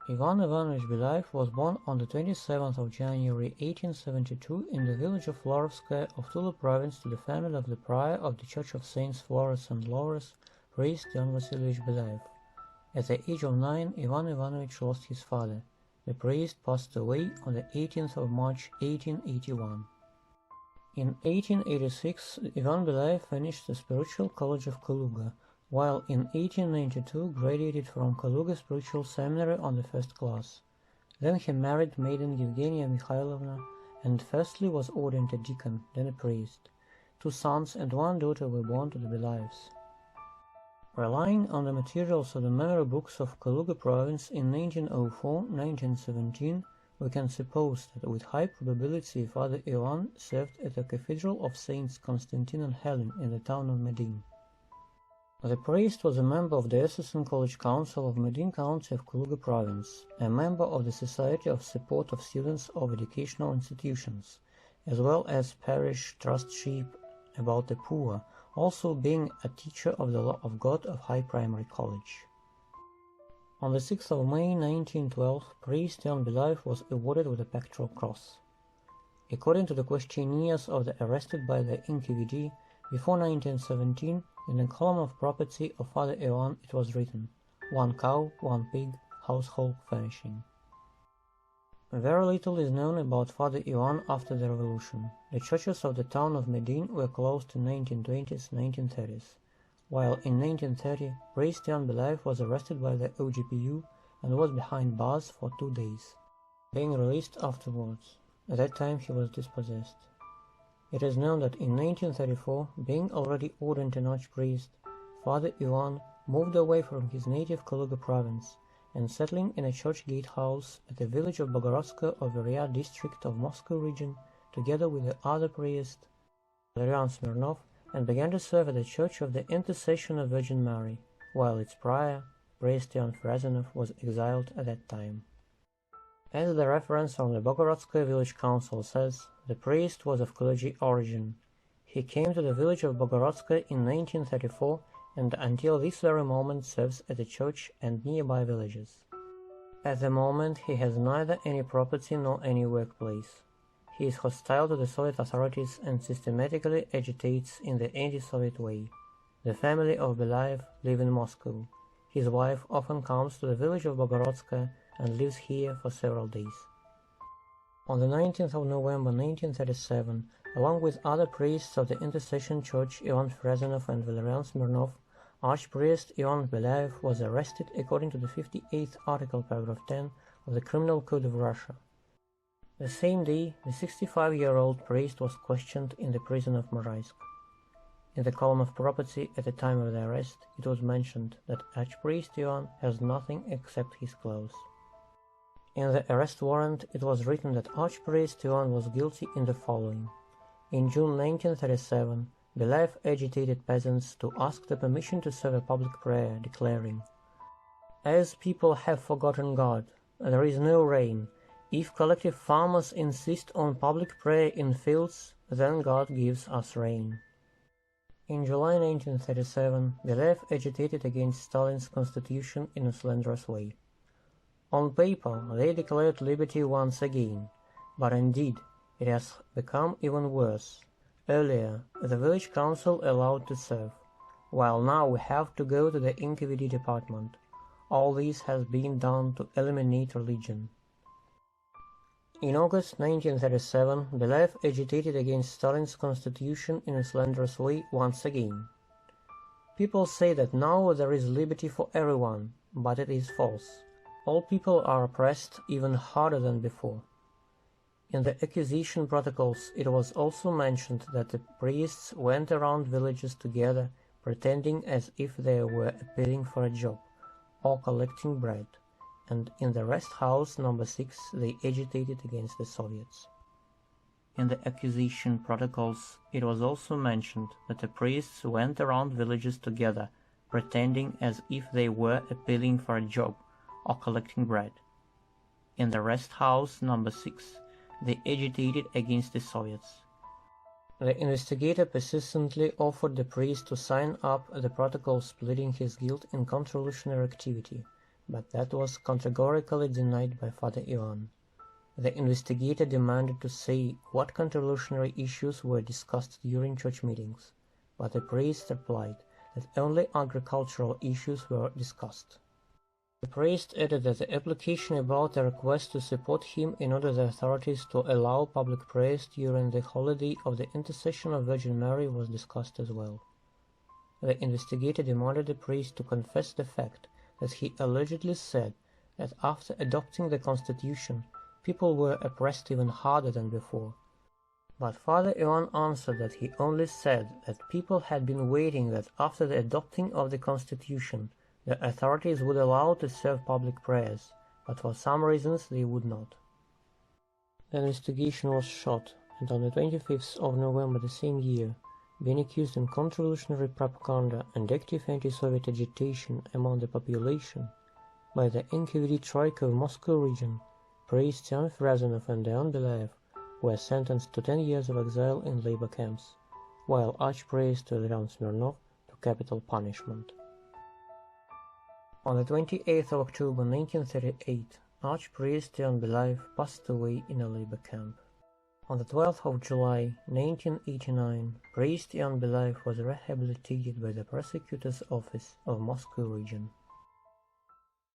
Ioann Ivanovich Belyaev was born on the 27th of January 1872 in the village of Florovskaya of Tula province to the family of the prior of the Church of Saints Flores and Lauris, priest Ioann Vasilievich Belyaev. At the age of 9, Ioann Ivanovich lost his father. The priest passed away on the 18th of March 1881. In 1886, Ioann Belyaev finished the Spiritual College of Kaluga, while in 1892 graduated from Kaluga Spiritual Seminary on the first class. Then he married maiden Evgenia Mikhailovna and firstly was ordained a deacon, then a priest. 2 sons and 1 daughter were born to the Belyaevs. Relying on the materials of the memory books of Kaluga province in 1904-1917, we can suppose that with high probability Father Ioann served at the Cathedral of Saints Constantine and Helen in the town of Medin. The priest was a member of the Diocesan College Council of Medin County of Kaluga province, a member of the Society of Support of Students of Educational Institutions, as well as parish trustship about the poor, also being a teacher of the Law of God of High Primary College. On the 6th of May 1912, priest Ioann Belyaev was awarded with a pectoral cross. According to the questionnaires of the arrested by the NKVD, before 1917, in the column of property of Father Ioann it was written, 1 cow, 1 pig, household furnishing. Very little is known about Father Ioann after the revolution. The churches of the town of Medin were closed in 1920s-1930s. While in 1930, priest Ioann Belyaev was arrested by the OGPU and was behind bars for 2 days, being released afterwards. At that time he was dispossessed. It is known that in 1934, being already ordained an archpriest, Father Ioann moved away from his native Kaluga province and settling in a church gatehouse at the village of Bogorodskoye of Veria district of Moscow region, together with the other priest, Valerian Smirnov, and began to serve at the Church of the Intercession of Virgin Mary, while its prior, priest Ioann Frezanov, was exiled at that time. As the reference from the Bogorodskoye village council says, the priest was of clergy origin. He came to the village of Bogorodskoye in 1934 and until this very moment serves at the church and nearby villages. At the moment he has neither any property nor any workplace. He is hostile to the Soviet authorities and systematically agitates in the anti-Soviet way. The family of Belyaev live in Moscow. His wife often comes to the village of Bogorodskoye and lives here for several days. On the 19th of November 1937, along with other priests of the Intercession Church Ioann Frezanov and Valerian Smirnov, Archpriest Ioann Belyaev was arrested according to the 58th article paragraph 10 of the Criminal Code of Russia. The same day, the 65-year-old priest was questioned in the prison of Moraisk. In the column of property at the time of the arrest, it was mentioned that Archpriest Ioann has nothing except his clothes. In the arrest warrant, it was written that Archpriest Ioann was guilty in the following. In June 1937, Belyaev agitated peasants to ask the permission to serve a public prayer, declaring, "As people have forgotten God, there is no rain. If collective farmers insist on public prayer in fields, then God gives us rain." In July 1937, Belyaev agitated against Stalin's constitution in a slanderous way. On paper, they declared liberty once again, but indeed, it has become even worse. Earlier, the village council allowed to serve, while now we have to go to the NKVD department. All this has been done to eliminate religion. In August 1937, Belyaev agitated against Stalin's constitution in a slanderous way once again. People say that now there is liberty for everyone, but it is false. All people are oppressed even harder than before. In the accusation protocols, it was also mentioned that the priests went around villages together, pretending as if they were appealing for a job, or collecting bread, and in the rest house number 6 they agitated against the Soviets. In the accusation protocols, it was also mentioned that the priests went around villages together, pretending as if they were appealing for a job, or collecting bread. In the rest house number 6, they agitated against the Soviets. The investigator persistently offered the priest to sign up the protocol pleading his guilt in counter-revolutionary activity, but that was categorically denied by Father Ioann. The investigator demanded to say what counter-revolutionary issues were discussed during church meetings, but the priest replied that only agricultural issues were discussed. The priest added that the application about a request to support him in order the authorities to allow public prayers during the holiday of the Intercession of Virgin Mary was discussed as well. The investigator demanded the priest to confess the fact that he allegedly said that after adopting the constitution, people were oppressed even harder than before. But Father Ioann answered that he only said that people had been waiting that after the adopting of the constitution, the authorities would allow to serve public prayers, but for some reasons they would not. The investigation was shot, and on the 25th of November the same year, being accused in counter-revolutionary propaganda and active anti-Soviet agitation among the population by the NKVD Troika of Moscow region, priests Ioann and Ioann Belyaev were sentenced to 10 years of exile in labor camps, while archpriest Ioann Smirnov to capital punishment. On the 28th of October 1938, Archpriest Ioann Belyaev passed away in a labor camp. On the 12th of July 1989, Priest Ioann Belyaev was rehabilitated by the prosecutor's office of Moscow region.